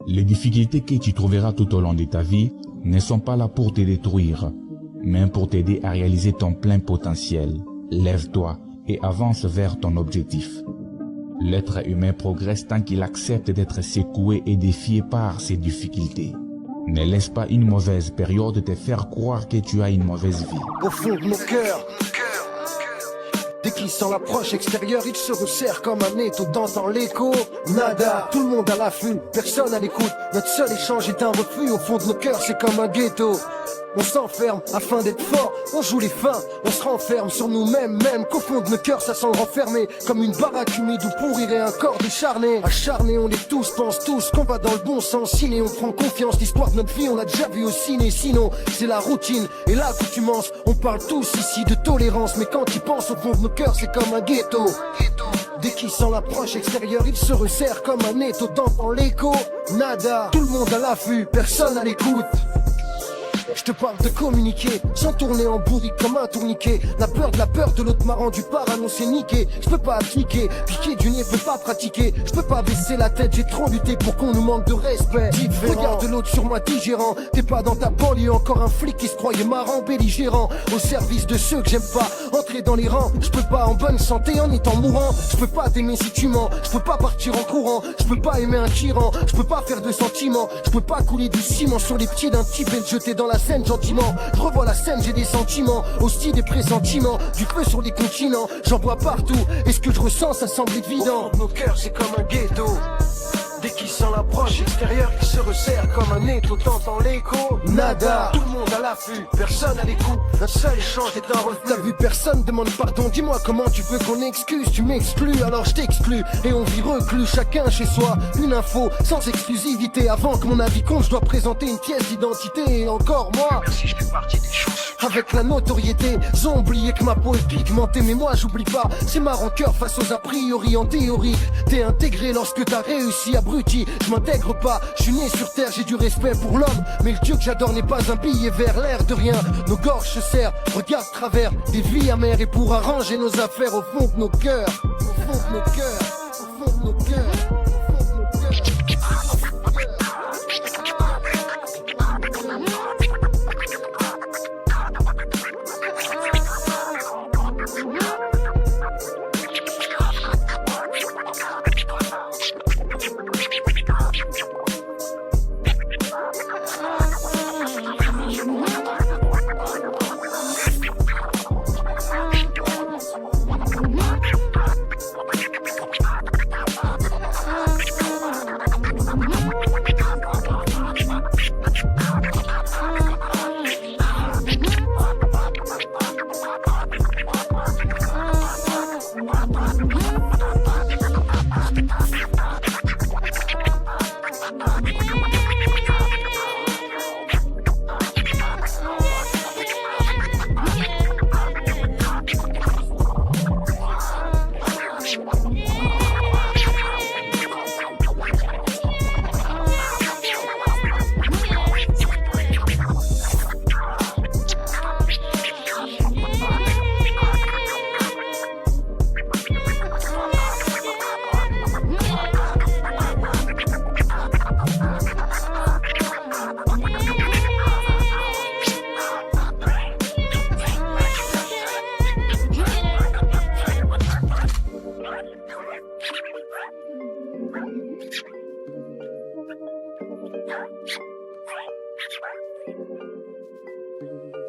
Les difficultés que tu trouveras tout au long de ta vie ne sont pas là pour te détruire, mais pour t'aider à réaliser ton plein potentiel. Lève-toi et avance vers ton objectif. L'être humain progresse tant qu'il accepte d'être secoué et défié par ses difficultés. Ne laisse pas une mauvaise période te faire croire que tu as une mauvaise vie. Au fond de nos cœurs, dès qu'il sent l'approche extérieure, il se resserre comme un étau dans l'écho. Nada, tout le monde à l'affût, personne à l'écoute. Notre seul échange est un refus. Au fond de nos cœurs, c'est comme un ghetto. On s'enferme afin d'être fort, on joue les fins, on se renferme sur nous-mêmes, même qu'au fond de nos cœurs ça sent renfermé, comme une baraque humide où pourrirait un corps décharné. Acharné on est tous, pense tous qu'on va dans le bon sens, ciné on prend confiance, l'histoire de notre vie on l'a déjà vu au ciné, sinon c'est la routine et l'accoutumance. On parle tous ici de tolérance, mais quand ils pensent au fond de nos cœurs c'est comme un ghetto. Dès qu'il sent l'approche extérieure, il se resserre comme un étau dans l'écho. Nada, tout le monde à l'affût, personne à l'écoute. Je te parle de communiquer, sans tourner en bourrique comme un tourniquet. La peur de l'autre m'a rendu parano, c'est niqué. Je peux pas appliquer, piquer du nez, peux pas pratiquer. Je peux pas baisser la tête, j'ai trop lutté pour qu'on nous manque de respect. Regarde l'autre sur moi digérant, t'es pas dans ta banlieue, encore un flic qui se croyait marrant, belligérant. Au service de ceux que j'aime pas, entrer dans les rangs. Je peux pas en bonne santé en étant mourant. Je peux pas t'aimer si tu mens, je peux pas partir en courant. Je peux pas aimer un tyran, je peux pas faire de sentiments. Je peux pas couler du ciment sur les pieds d'un type et le jeter dans la scène gentiment. Je revois la scène, j'ai des sentiments, aussi des pressentiments, du feu sur les continents, j'en vois partout, et ce que je ressens ça semble évident. Nos cœurs c'est comme un ghetto. Dès qu'il sent l'approche extérieure, il se resserre comme un étau dans l'écho. Nada, tout le monde à l'affût, personne à l'écoute. Un seul échange est un refus. T'as vu personne demande pardon, dis-moi comment tu veux qu'on excuse. Tu m'exclus, alors je t'exclus. Et on vit reclus, chacun chez soi. Une info, sans exclusivité. Avant que mon avis compte, je dois présenter une pièce d'identité. Et encore moi, Merci, je fais partie des choses. avec la notoriété, ils ont oublié que ma peau est pigmentée, mais moi j'oublie pas. C'est ma rancœur face aux a priori. En théorie, t'es intégré lorsque t'as réussi. Abruti, je m'intègre pas. Je suis né sur terre, j'ai du respect pour l'homme, mais le Dieu que j'adore n'est pas un billet vert. L'air de rien, nos gorges se serrent. Regarde travers des vies amères, et pour arranger nos affaires au fond de nos cœurs, au fond de nos cœurs, au fond de nos cœurs.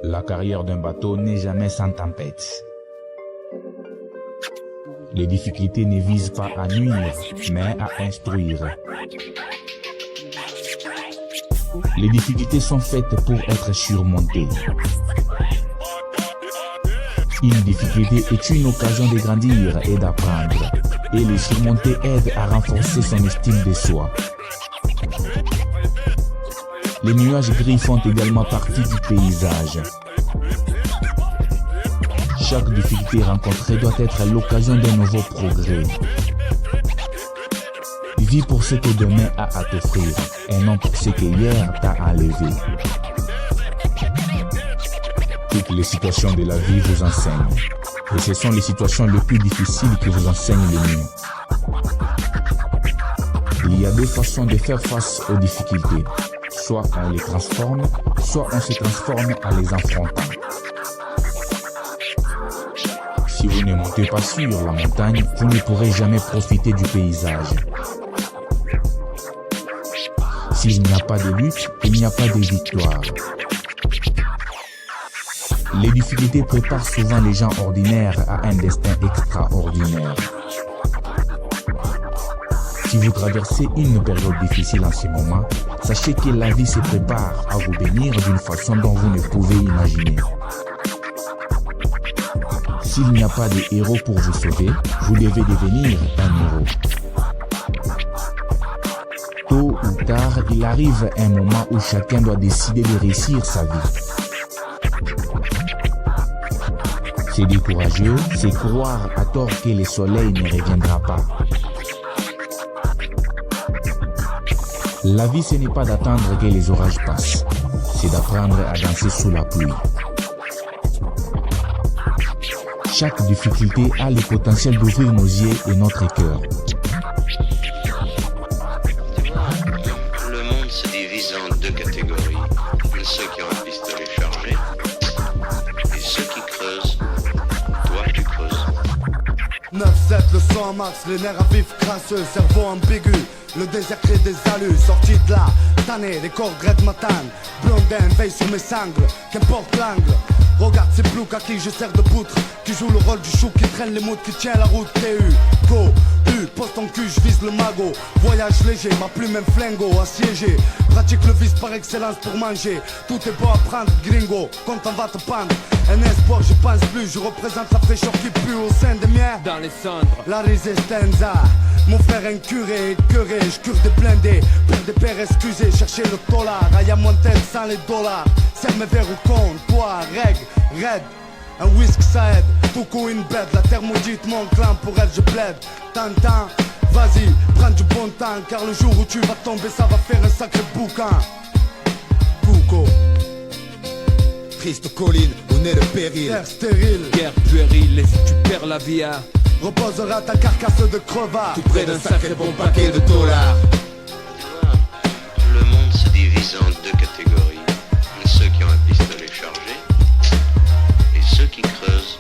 La carrière d'un bateau n'est jamais sans tempête. Les difficultés ne visent pas à nuire, mais à instruire. Les difficultés sont faites pour être surmontées. Une difficulté est une occasion de grandir et d'apprendre, et les surmonter aide à renforcer son estime de soi. Les nuages gris font également partie du paysage. Chaque difficulté rencontrée doit être l'occasion d'un nouveau progrès. Vis pour ce que demain a à t'offrir, et non pour ce que hier t'a enlevé. Toutes les situations de la vie vous enseignent, et ce sont les situations les plus difficiles qui vous enseignent le mieux. Il y a deux façons de faire face aux difficultés. Soit on les transforme, soit on se transforme en les affrontant. Si vous ne montez pas sur la montagne, vous ne pourrez jamais profiter du paysage. S'il n'y a pas de lutte, il n'y a pas de victoire. Les difficultés préparent souvent les gens ordinaires à un destin extraordinaire. Si vous traversez une période difficile en ce moment, sachez que la vie se prépare à vous bénir d'une façon dont vous ne pouvez imaginer. S'il n'y a pas de héros pour vous sauver, vous devez devenir un héros. Tôt ou tard, il arrive un moment où chacun doit décider de réussir sa vie. C'est décourageux, c'est croire à tort que le soleil ne reviendra pas. La vie, ce n'est pas d'attendre que les orages passent, c'est d'apprendre à danser sous la pluie. Chaque difficulté a le potentiel d'ouvrir nos yeux et notre cœur. Le monde se divise en deux catégories. Ceux qui ont un pistolet chargé et ceux qui creusent. Toi, tu creuses. 9-7, le sang max, les nerfs à vif crasseux, cerveau ambigu. Le désert crée des alus, sorti de là, tanné, les corps grès de matane. Blondin veille sur mes sangles, qu'importe l'angle. Regarde ces ploucs à qui je sers de poutre, qui joue le rôle du chou qui traîne les moutes, qui tient la route. TU, go, U, poste en cul, je vise le magot. Voyage léger, ma plume même flingo, assiégé. Pratique le vice par excellence pour manger. Tout est beau à prendre, gringo, quand on va te pendre. Un espoir, je pense plus, je représente la fraîcheur qui pue au sein des miens. Dans les cendres, la résistenza. Mon frère incuré, écœuré, je cure des blindés. Pour des pères excusés, chercher le dollar. Aïe à mon tête sans les dollars. Serre mes verres au compte, toi, règle, raid. Un whisk ça aide, tout une bête. La terre maudite, mon clan, pour elle je plaide. Tintin, vas-y, prends du bon temps. Car le jour où tu vas tomber, ça va faire un sacré bouquin. Pouco. Triste colline où naît le péril. Terre stérile, guerre puérile, et si tu perds la vie à reposera ta carcasse de crevard. Tout près d'un sacré bon paquet de dollars. Tu vois, le monde se divise en deux catégories. Ceux qui ont un pistolet chargé et ceux qui creusent.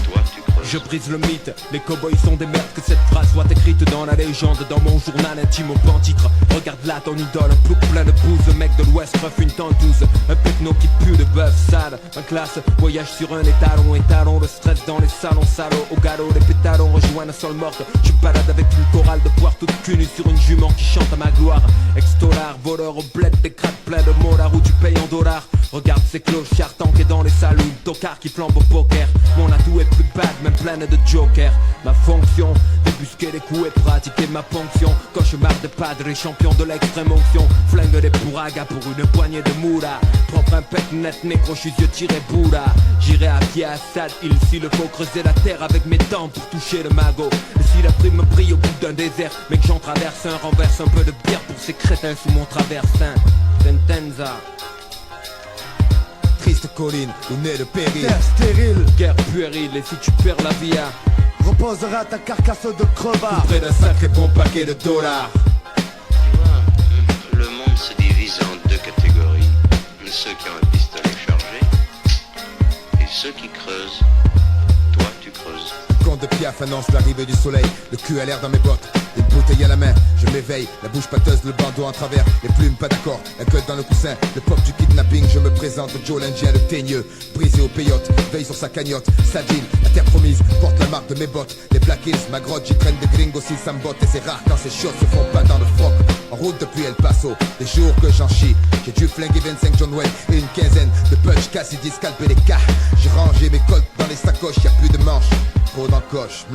Toi, tu creuses. Je brise le mythe, les cowboys sont des merdes. Que cette phrase soit écrite dans la légende, dans mon journal intime au pan-titre. Regarde là ton idole, un plouc plein de bouse. Un mec de l'ouest ref une tentouse. Un pecno qui pue de bœuf sale. Un classe, voyage sur un étalon. Le stress dans les salons salauds. Au galop, les pétalons rejoignent un sol morte. Je balade avec une chorale de poire toute cunue sur une jument qui chante à ma gloire. Ex-dollar, voleur au bled, des cracks pleins de molards où tu payes en dollars. Regarde ces clochards tankés dans les salons. Tocards qui flambent au poker. Mon atout est plus bad, même pleine de jokers. Ma fonction, débusquer les coups et pratiquer ma ponction. Cauchemar de padre et champion de l'extrême onction. Flingue des bourragas pour une poignée de moula. Propre un pec net, négro, j'suis yeux tiré boula. J'irai à pied à Sad Hill s'il faut creuser la terre avec mes dents pour toucher le magot. Et si la prime me brille au bout d'un désert, mais que j'en traverse un, renverse un peu de bière pour ces crétins sous mon traversin. Tentenza. Triste colline où naît le péril. Terre stérile, guerre puérile, et si tu perds la vie à reposera ta carcasse de crevard. Tout près d'un sacré bon paquet de dollars. Tu vois, le monde se divise en deux catégories. Ceux qui ont un pistolet chargé et ceux qui creusent. Toi, tu creuses. Compte de Piaf annonce l'arrivée du soleil. Le cul à l'air dans mes bottes, une bouteille à la main. Je m'éveille, la bouche pâteuse, le bandeau en travers. Les plumes pas d'accord, la gueule dans le coussin. Le pop du kidnapping, je me présente. Joe l'Indien, le teigneux, brisé au peyote. Veille sur sa cagnotte, Sadine, la terre promise. Porte la marque de mes bottes. Les Black Hills, ma grotte, j'y traîne des gringos si ça me botte. Et c'est rare quand ces choses se font pas dans le froc. En route depuis El Paso, des jours que j'en chie. J'ai dû flinguer 25 John Wayne et une quinzaine de punch Cassidy, scalper les cas. J'ai rangé mes cols dans les sacoches, y'a plus de manches. Trop d'encoche,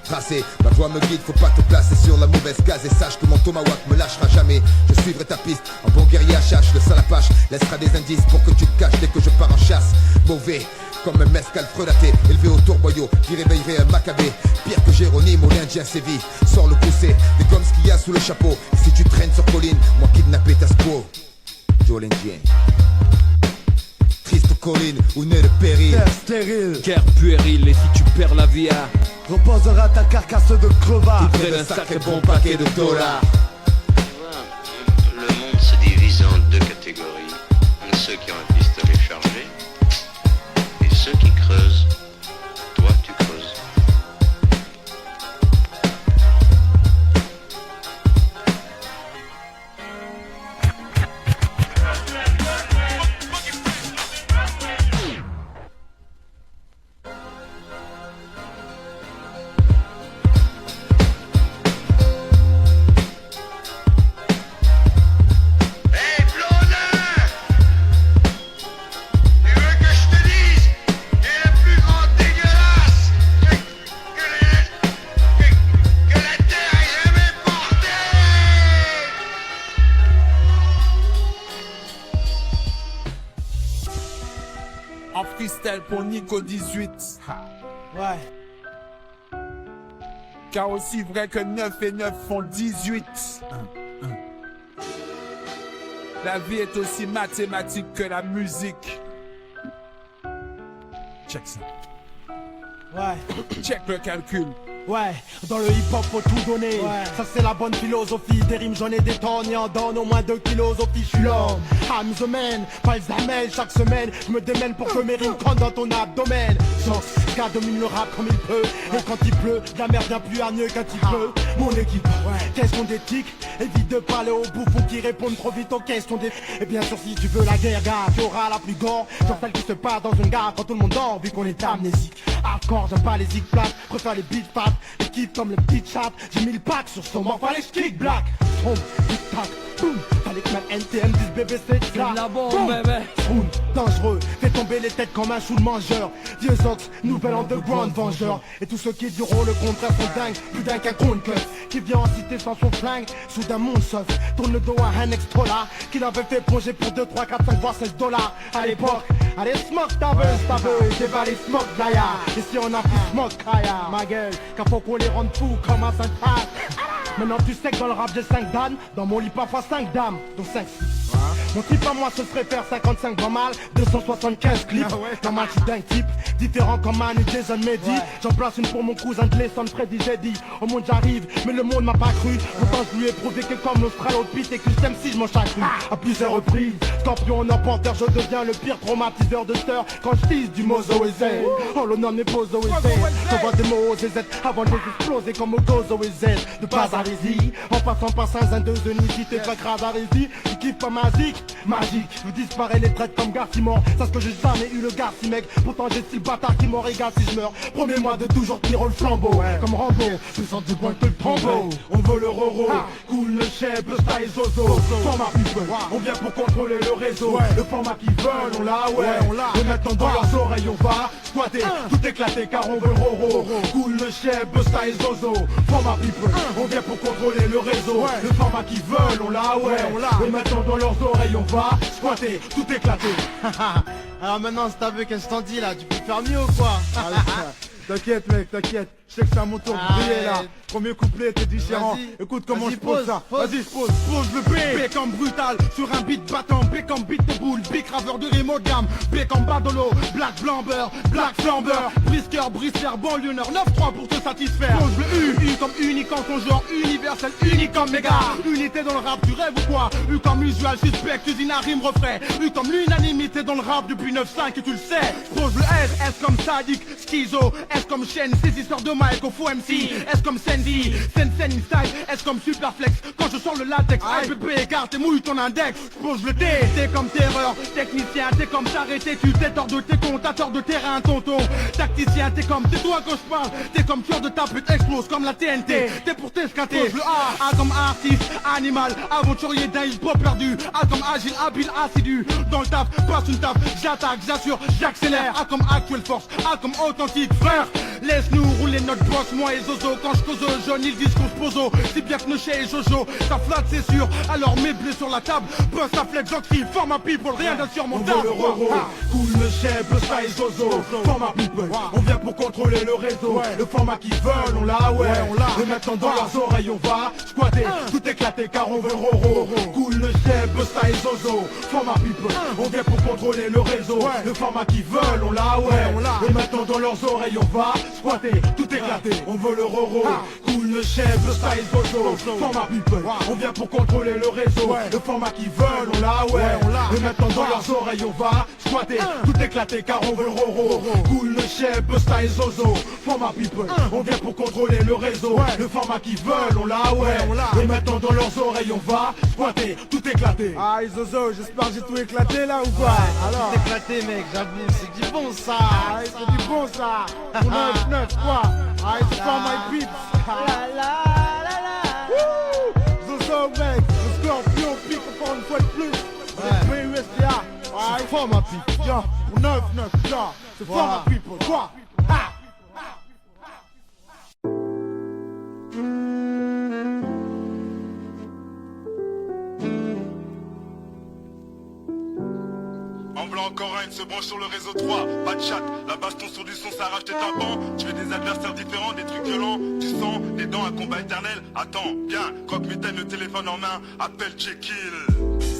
tracé, ma voix me guide, faut pas te placer sur la mauvaise case. Et sache que mon tomahawk me lâchera jamais. Je suivrai ta piste, en bon guerrier à chasse. Le salapache laissera des indices pour que tu te caches dès que je pars en chasse. Mauvais, comme un mescal frelaté, élevé au tourboyau, qui réveillerait un macabé. Pire que Jérônime ou l'Indien sévit. Sors le poussé, des gommes ce qu'il y a sous le chapeau. Et si tu traînes sur colline, moi kidnapper ta spo. Joe l'Indien. Triste colline où naît le péril. Terre stérile, guerre puérile, et si tu perds la vie à reposera ta carcasse de crevard. Tout près d'un sacré bon paquet de dollars. En freestyle pour Nico 18. Ouais. Car aussi vrai que 9 et 9 font 18. La vie est aussi mathématique que la musique. Check ça. Ouais. Check le calcul. Ouais, dans le hip-hop faut tout donner. Ça c'est la bonne philosophie. Des rimes j'en ai des tonnes et en donne au moins 2 philosophies. Je suis l'homme, I'm the man, pas Zamel. Chaque semaine je me démène pour que mes rimes cronnent dans ton abdomen. Sox, gars domine le rap comme il peut. Et quand il pleut, la merde vient plus hargneux qu'un petit peu. Mon équipe, question d'éthique. Évite de parler aux bouffons qui répondent trop vite aux questions des... Et bien sûr si tu veux la guerre, gars, tu auras la plus gore. Genre celle qui se passe dans une gare quand tout le monde dort. Vu qu'on est amnésique. Hardcore, j'aime pas les zig-plates, préfère les beat fat. Les kiffs comme les petites chattes. J'ai mis le pack sur son mort, fallait kick black. Boom, tic tac, boum. Fallait que ma NTM dise BBC c'est là. La bombe, bébé. Boum, dangereux, fait tomber les têtes comme un chou de mangeur. Vieux ox, nouvel underground vengeur. Et tous ceux qui diront le contraire sont dingues. Plus dingue qu'un con de keuf qui vient en cité sans son flingue. Soudain mon sauf, tourne le dos à un extra qui l'avait fait plonger pour 2, 3, 4, 5 voire 16 dollars à l'époque. Allez smoke ta buzz, dévalez smoke Gaia. Ici on a plus smoke Kaya. Ma gueule, car faut qu'on les rende fous comme un Saint-Tras. Maintenant tu sais que dans le rap j'ai 5 dames. Dans mon lit parfois 5 dames, dont 5. Mon type à moi ce serait faire 55 pas mal, 275 clips. Normal je suis d'un type, différent comme Manu, Jason, Mehdi. J'en place une pour mon cousin de l'Essonne, Freddy, j'ai dit. Au monde j'arrive, mais le monde m'a pas cru. Pourtant je lui ai prouvé que comme l'Australopithèque et que je t'aime si je m'en cru à plusieurs reprises. Scorpion en emporteur, je deviens le pire traumatiseur de sœurs quand je tease du Mozo et Z. Oh l'honneur n'est pas Zoé Z. J'envoie des mots aux Z avant de les exploser comme au Gozo et Z. De Bazarésie, en passant par Saint-Zin-de-Zenith, t'es pas grave à Rési, tu kiffes pas ma zik. Magique, je disparais les traites comme Garcimore. Sache que j'ai jamais eu le Garci mec. Pourtant j'ai 6 bâtards qui m'en régalent si je meurs. Promets-moi de toujours tenir le flambeau. Comme Rambo, je sens du point que le tombeau. On veut le roro, cool le chef, le style zozo. Format people, on vient pour contrôler le réseau. Le format qu'ils veulent, on l'a, on l'a. Et maintenant dans leurs oreilles on va squatter, tout éclater car on veut le roro. Cool le chef, le style zozo. Format people, on vient pour contrôler le réseau. Le format qu'ils veulent, on l'a, on l'a. Et maintenant dans leurs oreilles on va squatter, tout éclater. Alors maintenant, si t'as vu qu'est-ce que t'en dis là, tu peux faire mieux ou quoi? T'inquiète mec, t'inquiète. Je sais que c'est à mon tour de briller là. Premier couplet était différent. Écoute comment je pose ça. Vas-y, je pose le B. B comme brutal, sur un beat battant. B comme beat de boule, B graveur de rime haut de gamme. B comme Badolo, Black Blamber, Black Flamber. Brisqueur, brisqueur, banlieuneur, 9-3 pour te satisfaire. Pose le U comme unique en son genre, universel, unique comme méga. Unité dans le rap, tu rêves ou quoi? U comme usual, suspect, usine à rime, refrain. U comme l'unanimité dans le rap depuis 9-5 et tu le sais. Pose le S, S comme sadique, schizo, S comme chaîne, saisisseur de mic au faux MC. S comme Sandy, Sen style, S comme Superflex. Quand je sors le latex, bébé, car t'es mouille ton index. Pose le T, T comme terreur, technicien, T comme t'arrêter, tu t'es tort de tes comptateurs de terrain, tonton. Tacticien, t'es comme, tais-toi quand je parle. T'es comme tueur de ta pute, explose comme la TNT. T'es pour t'escater. Pose le A comme artiste, animal, aventurier d'un hip-hop perdu. A comme agile, habile, assidu. Dans le taf, passe une taf, j'attaque, j'assure, j'accélère. A comme actuelle force, A comme authentique, frère. Laisse-nous rouler notre boss, moi et Zozo. Quand je cause jaune, ils disent qu'on se poso. Si bien que Noché et Jojo, ça flatte c'est sûr. Alors mets blé sur la table, boss à flex, j'en forme un people, rien d'insurmontable. On veut le roro, cool le chef, le style Zozo. Format people, on vient pour contrôler le réseau. Le format qu'ils veulent, on l'a, on l'a. Et maintenant dans leurs oreilles on va squatter, tout éclater car on veut le roro. Cool le chef, le style Zozo. Format people, on vient pour contrôler le réseau. Le format qu'ils veulent, on l'a, on l'a. Et maintenant dans leurs oreilles on va squatter, tout éclater, on veut le roro. Cool le chef, le style Zozo. Format people, on vient pour contrôler le réseau. Le format qu'ils veulent, on l'a, on l'a. Et maintenant dans leurs oreilles on va squatter, tout éclater car on veut le roro. Cool le chef, le style Zozo. Format people, on vient pour contrôler le réseau. Le format qu'ils veulent, on l'a, on l'a. Et maintenant dans leurs oreilles on va squatter, tout éclater. Ah Zozo, j'espère que j'ai tout éclaté là ou quoi? Alors tout éclaté mec, j'avoue, c'est du bon ça. C'est du bon ça. Pour 9-9 quoi. C'est pas my peeps. Zozo mec, le scorpion pique encore une fois de plus. C'est USDA. C'est fort ma pipe. Tiens, pour 9-9, tiens. C'est fort ma pipe, quoi. encore un, il se branche sur le réseau 3. Pas de chat, la baston sur du son, ça arrache tes tympans. Tu fais des adversaires différents, des trucs violents. Du sang, des dents, un combat éternel. Attends, bien, croque-mitaine, le téléphone en main. Appelle Jekyll.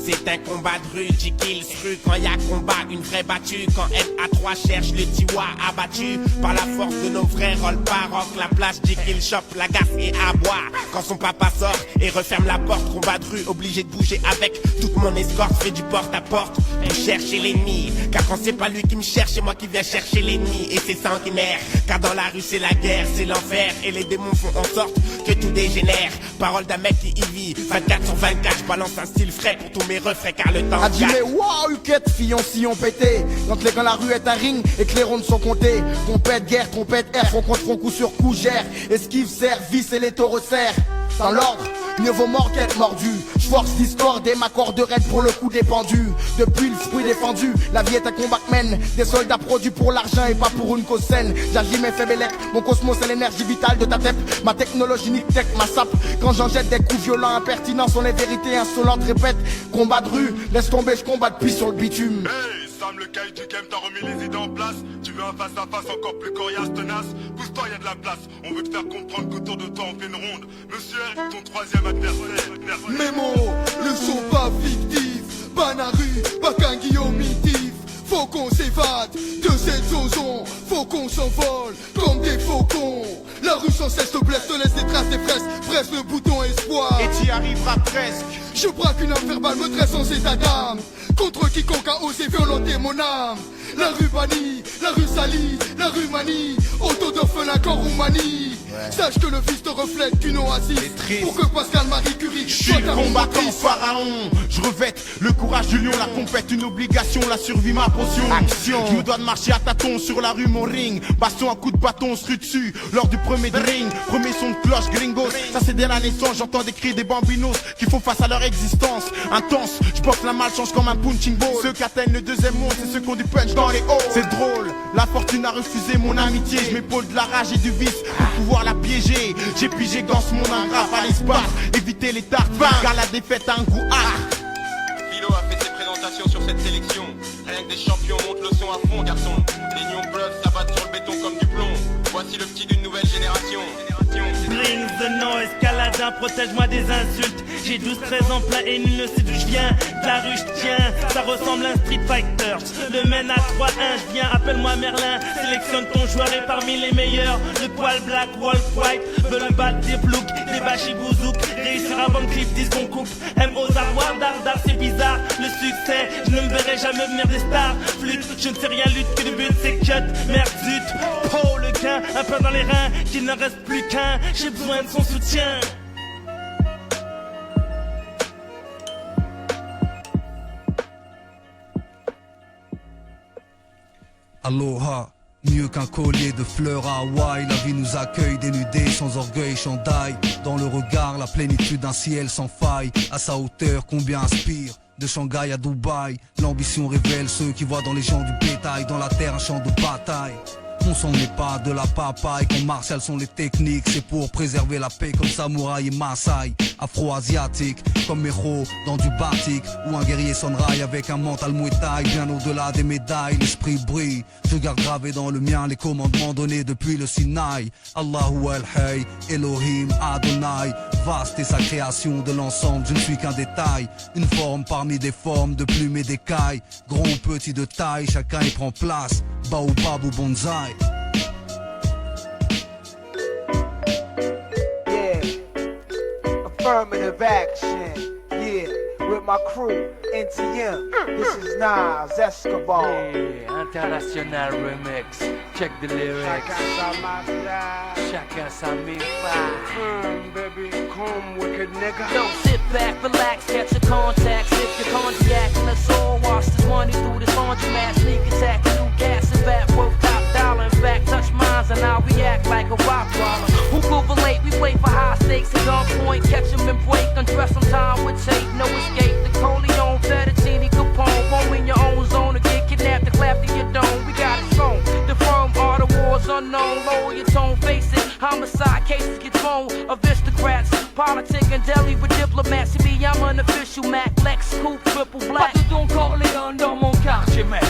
C'est un combat de rue, Jekyll rue. Quand y a combat, une vraie battue. Quand FA3 cherche le Tiwa abattu. Par la force de nos frères, roll baroque. La place, Jekyll chope, la gasse et aboie. Quand son papa sort et referme la porte, combat de rue, obligé de bouger avec toute mon escorte. Fait du porte à porte pour chercher l'ennemi. Car quand c'est pas lui qui me cherche, c'est moi qui viens chercher l'ennemi. Et c'est sanguinaire, car dans la rue c'est la guerre, c'est l'enfer. Et les démons font en sorte que tout dégénère. Parole d'un mec qui y vit 24/24. Je balance un style frais pour tous mes refrains car le temps a dit mais waouh, huquette, fillon, sillon pété. Quand la rue est un ring et que les rondes sont comptées. Compète, guerre, trompette, air, front contre front, coup sur coup, gère. Esquive, service et les taureaux serrent. Dans l'ordre, mieux vaut mort qu'être mordu. J'force discorde et m'accorderai pour le coup dépendu. Depuis le fruit défendu, la vie est un combat que mène. Des soldats produits pour l'argent et pas pour une cause saine. J'agis mes faits bélec, mon cosmos c'est l'énergie vitale de ta tête. Ma technologie nique tech, ma sape. Quand j'en jette des coups violents, impertinents sont les vérités insolentes. Répète, combat de rue, laisse tomber, je combat depuis sur le bitume. Hey, Sam le caille du game, t'as remis les idées en place. Tu veux un face à face encore plus coriace, tenace. Pousse-toi, y'a de la place. On veut te faire comprendre qu'autour de toi on fait une ronde. Monsieur, ton troisième adversaire. Mes mots ne sont pas fictifs. Pas la rue, pas qu'un Guillaume mitif. Faut qu'on s'évade de cette zone. Faut qu'on s'envole comme des faucons. La rue sans cesse te blesse, te laisse des traces des fraises. Presse le bouton espoir et t'y arriveras presque. Je braque une arme verbale, me dresse en état d'âme. Contre quiconque a osé violenter mon âme. La rue bannie, la rue salie, la rue manie. Auto d'orphelin qu'en Roumanie. Sache que le vice te reflète qu'une oasis. Pour que Pascal Marie Curie soit un combattant pharaon. Je revête le courage du lion, la compète une obligation, la survie ma potion. Action. Je me dois de marcher à tâtons sur la rue mon ring. Baston à coup de bâton, on se rue dessus. Lors du premier ring, premier son de cloche gringos. Ça c'est dès la naissance, j'entends des cris des bambinos qui font face à leur existence intense. Je porte la malchance comme un punching ball. Ceux qui atteignent le deuxième monde, c'est ceux qui ont du punch dans les hauts. C'est drôle, la fortune a refusé mon amitié. Je m'épaule de la rage et du vice pour pouvoir la piéger. J'ai pigé que dans ce monde ingrat fallait se battre, éviter les tartes, car la défaite a un goût âcre. Philo a fait ses présentations sur cette sélection. Rien que des champions montent le son à fond, garçon. Les nions bluffs s'abattent sur le béton comme du plomb. Voici le petit d'une nouvelle génération. Bring the noise, Caladin, protège-moi des insultes. J'ai 12-13 ans plein et nul ne sait d'où je viens. De la rue je tiens, ça ressemble à un Street Fighter. Le mène à 3-1, je viens, appelle-moi Merlin. Sélectionne ton joueur et parmi les meilleurs. Le poil black, wolf white, veut le battre des ploucs, des bachis bouzouk. Réussir avant que clip dise qu'on coupe. M.O. Zarwar, Dardar, c'est bizarre. Le succès, je ne me verrai jamais venir des stars. Flûte, je ne sais rien lutte que le but c'est cut. Merde zut, oh le gain, un peu dans les reins, qu'il ne reste plus qu'un. J'ai besoin de son soutien. Aloha, mieux qu'un collier de fleurs à Hawaï. La vie nous accueille dénudés, sans orgueil, chandail. Dans le regard, la plénitude d'un ciel sans faille. À sa hauteur, combien inspire. De Shanghai à Dubaï, l'ambition révèle ceux qui voient dans les gens du bétail. Dans la terre, un champ de bataille. On s'en est pas de la papaye, comme martial sont les techniques. C'est pour préserver la paix comme samouraï et Maasai. Afro-asiatique, comme Mero dans du batik. Ou un guerrier sonrail avec un mental muay thai. Bien au-delà des médailles, l'esprit brille. Je garde gravé dans le mien les commandements donnés depuis le Sinaï. Allahu al-Hay, Elohim, Adonai. Vaste est sa création de l'ensemble, je ne suis qu'un détail. Une forme parmi des formes de plumes et d'écailles. Grand ou petit de taille, chacun y prend place. Baobab ou bonsaï. Yeah, affirmative action. Yeah, with my crew, NTM. This is Nas Escobar. Yeah, international remix. Check the lyrics. Chacun sa mi-fa. Baby, come wicked nigga. Yo, sit back, relax, catch your contacts. Sip your cognac and let's all wash this money through this laundromat. Sneak attack, new gas and vat worth top dollar. In fact, touch mines and I'll react like a rock waller. Who go late? We wait for high stakes at gunpoint. Catch him and break, undress on time with tape. No escape, the Corleone, Fettuccine, Capone. Roam in your own zone or get kidnapped and clap to your dome. We got it sewn. The firm are the wars unknown. Lower your tone, face it. Homicide cases get thrown. Aristocrats, politic and deli with diplomats. See me, I'm unofficial Mac, Lex, Coupe, triple black. Pas de Don Corleone dans mon quartier, mais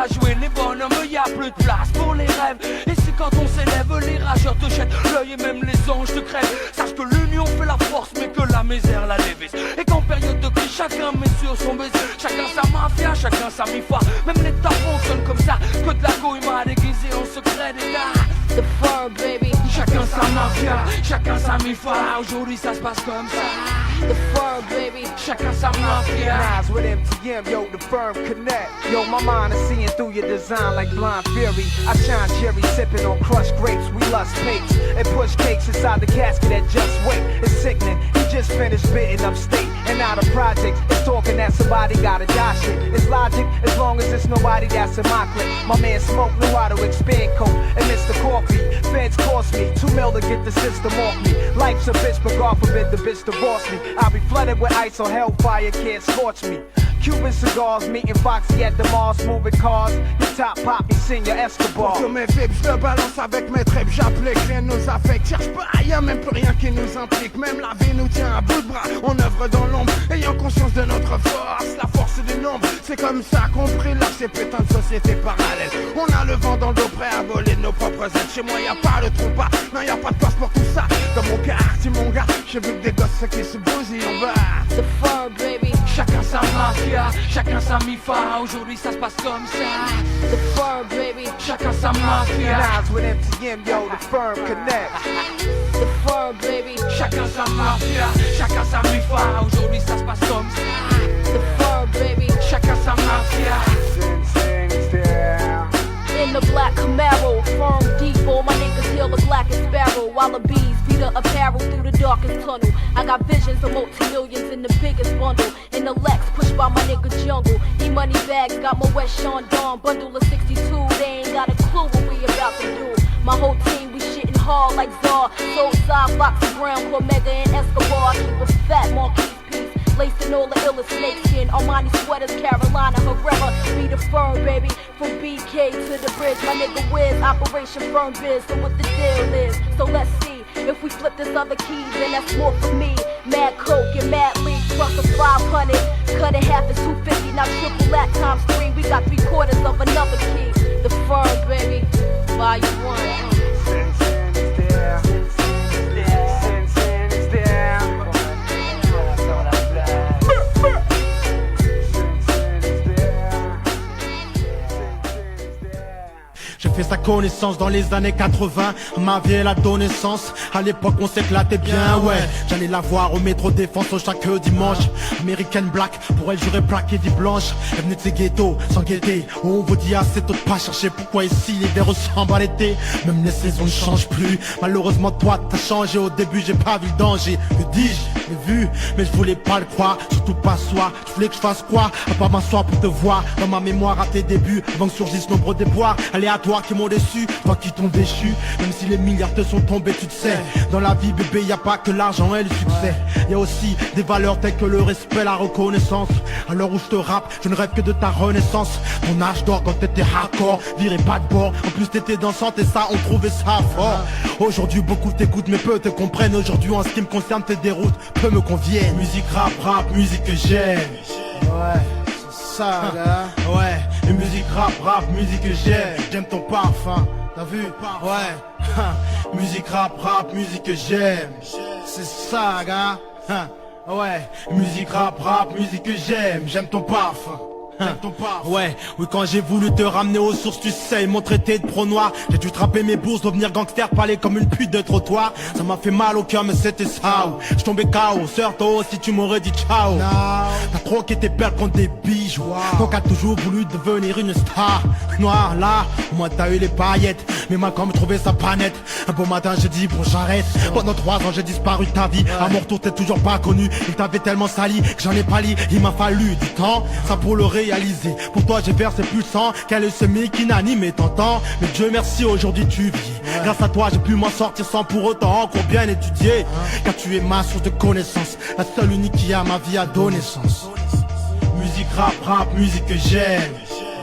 à jouer les bonhommes, y a plus de place pour les rêves. Et si quand on s'élève, les rageurs te jettent l'œil et même les anges te crèvent. Sache que l'union fait la force, mais que la misère la dévisse. Et qu'en période de crise, chacun met sur son baiser. Chacun sa mafia, chacun sa mi-foi. Même l'État fonctionne comme ça, que de la goïma déguisée en secret d'État. The firm, baby. Chacun sa mafia, chacun sa mi-foi. Aujourd'hui ça se passe comme ça. The firm, baby. Chacun sa mafia. Nas with MTM, yo, the firm connect. Yo, my mind is seeing through your design like blind fury. I shine cherry, sipping on crushed grapes. We lust papes and push cakes inside the casket that just wait. It's sickening. He just finished spitting upstate and out of projects. It's talking that somebody gotta die shit. It's logic as long as it's nobody that's in my clique. My man Smoke knew how to expand coke and Mr. Coffee. Feds cost me $2 million to get the system off me. Life's a bitch, but God forbid the bitch divorce me. I'll be flooded with ice or hellfire can't scorch me. Cuban cigars, meeting Foxy at the mall, moving cars. You top pop, me Senior Escobar. Pour tous mes flips, je balance avec mes tripes, j'applique, rien nous affecte. Cherche pas, y'a même plus rien qui nous implique. Même la vie nous tient à bout de bras, on œuvre dans l'ombre, ayant conscience de notre force. La force du nombre, c'est comme ça qu'on brille là, ces putains de sociétés parallèles. On a le vent dans le dos, prêt à voler de nos propres ailes. Chez moi y'a pas de trompe, non y'a pas de place pour tout ça. Dans mon quartier mon gars, j'ai vu que des gosses qui se bousillent en bas. The firm, baby. Chacun sa mafia, chacun sa mi-fa. Aujourd'hui ça se passe comme ça. The firm, baby. Chacun sa mafia. Nas with MTM, yo, the firm connect. The firm, baby. Chacun sa mafia, chacun sa mi-fa. Aujourd'hui ça se passe comme ça. The firm, baby. Chacun sa mafia. In the black Camaro, firm depot, my niggas heal the blackest sparrow. While the bees beat the apparel through the darkest tunnel. I got visions of multi-millions in the biggest bundle. In the Lex, pushed by my nigga Jungle. E-money bags, got my West Sean Dawn. Bundle of 62, they ain't got a clue what we about to do. My whole team, we shitting hard like Czar. Soul side, Foxy Brown, Cormega and Escobar. I keep a fat Marquis piece. Laced in all the illest snakeskin. Armani sweaters, Carolina Herrera. Be the firm, baby. From BK to the bridge. My nigga Wiz, Operation Firm Biz. So what the deal is. So let's see. If we flip this other key, then that's more for me. Mad Coke and Mad League plus a 500. Cut it half is 250. Now triple that times 3. We got 3/4 of another key. The firm, baby. Volume 1. J'ai fait sa connaissance dans les années 80. Ma vie elle a donné sens. À l'époque on s'éclatait bien, ouais. J'allais la voir au métro Défense chaque dimanche. American Black, pour elle j'aurais plaqué des blanches. Elle venait de ces ghettos, sans gaieté. On vous dit assez tôt de pas chercher pourquoi ici les verres ressemblent à l'été. Même les saisons ne changent plus. Malheureusement toi t'as changé. Au début j'ai pas vu le danger. Que dis-je, j'ai vu, mais je voulais pas le croire. Surtout pas soi, je voulais que je fasse quoi? À pas m'asseoir pour te voir. Dans ma mémoire à tes débuts, avant que surgissent nombreux déboires aléatoires qui m'ont déçu, toi qui t'ont déchu. Même si les milliards te sont tombés, tu te sais. Dans la vie bébé y a pas que l'argent et le succès. Y a aussi des valeurs telles que le respect, la reconnaissance. À l'heure où je te rappe, je ne rêve que de ta renaissance. Ton âge d'or quand t'étais hardcore, viré pas de bord. En plus t'étais dansante et ça on trouvait ça fort. Aujourd'hui beaucoup t'écoutent mais peu te comprennent. Aujourd'hui en ce qui me concerne tes déroutes peu me conviennent. Musique rap, musique que j'aime. Ouais, c'est ça là. Ouais, et musique rap, musique que j'aime. J'aime ton parfum, t'as vu? Ouais, musique rap, musique que j'aime. C'est ça gars. Ouais, musique rap, musique que j'aime ton parfum. Ouais, oui quand j'ai voulu te ramener aux sources tu sais, ils m'ont traité de pro noir. J'ai dû trapper mes bourses, devenir gangster, parler comme une pute de trottoir. Ça m'a fait mal au cœur mais c'était ça. Je tombais KO, sœur toi si tu m'aurais dit ciao. T'as troqué tes perles contre des bijoux. Donc a toujours voulu devenir une star. Noir là, au moins t'as eu les paillettes. Mais moi quand me trouvais ça pas net. Un beau matin j'ai dit bon j'arrête. Pendant 3 ans j'ai disparu de ta vie. À mon retour t'es toujours pas connu. Il t'avait tellement sali que j'en ai pas li. Il m'a fallu du temps, ça pour le réaliser. Pour toi j'ai versé plus de sang qu'elle semi qui n'anime et t'entends. Mais Dieu merci aujourd'hui tu vis. Grâce à toi j'ai pu m'en sortir sans pour autant encore bien étudier. Car tu es ma source de connaissance, la seule unique qui a ma vie à donner sens. Musique rap, musique que j'aime.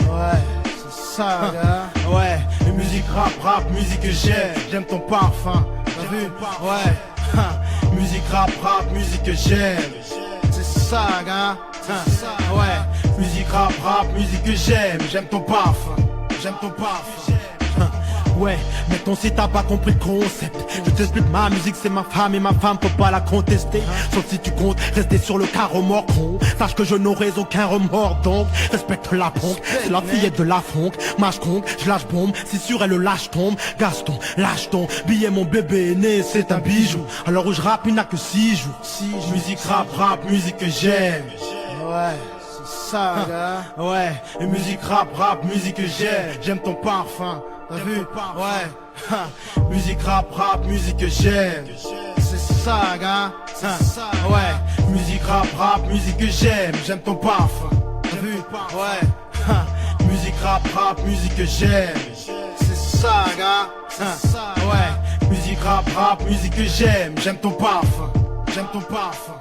Ouais, c'est ça gars. Ouais, et musique rap, musique que j'aime ton parfum. T'as vu? Ouais, musique rap, musique que j'aime. C'est ça gars. Ouais, musique rap, musique que j'aime ton parfum, j'aime ton parfum. Ouais, mais ton site t'as pas compris le concept. Je t'explique, ma musique c'est ma femme et ma femme faut pas la contester. Sauf si tu comptes rester sur le carreau mort con. Sache que je n'aurai aucun remords donc respecte la pompe. C'est la fillette de la fonque. Mâche conque, je lâche bombe. Si sur elle le lâche tombe. Gaston, lâche ton billet, mon bébé est né, c'est un bijou. Alors où je rappe il n'a que 6 jours. Musique rap, musique que j'aime. Ouais. Ça, gars. Ouais, et musique rap, musique que j'aime ton parfum. T'as vu? Ouais. Musique rap, musique que j'aime. C'est ça, gars. C'est ça. Ouais. Musique rap, musique que j'aime ton parfum. T'as vu? Ouais. Musique rap, musique que j'aime. C'est ça, gars. C'est ça. Ouais. Musique rap, musique que j'aime ton parfum. J'aime ton parfum.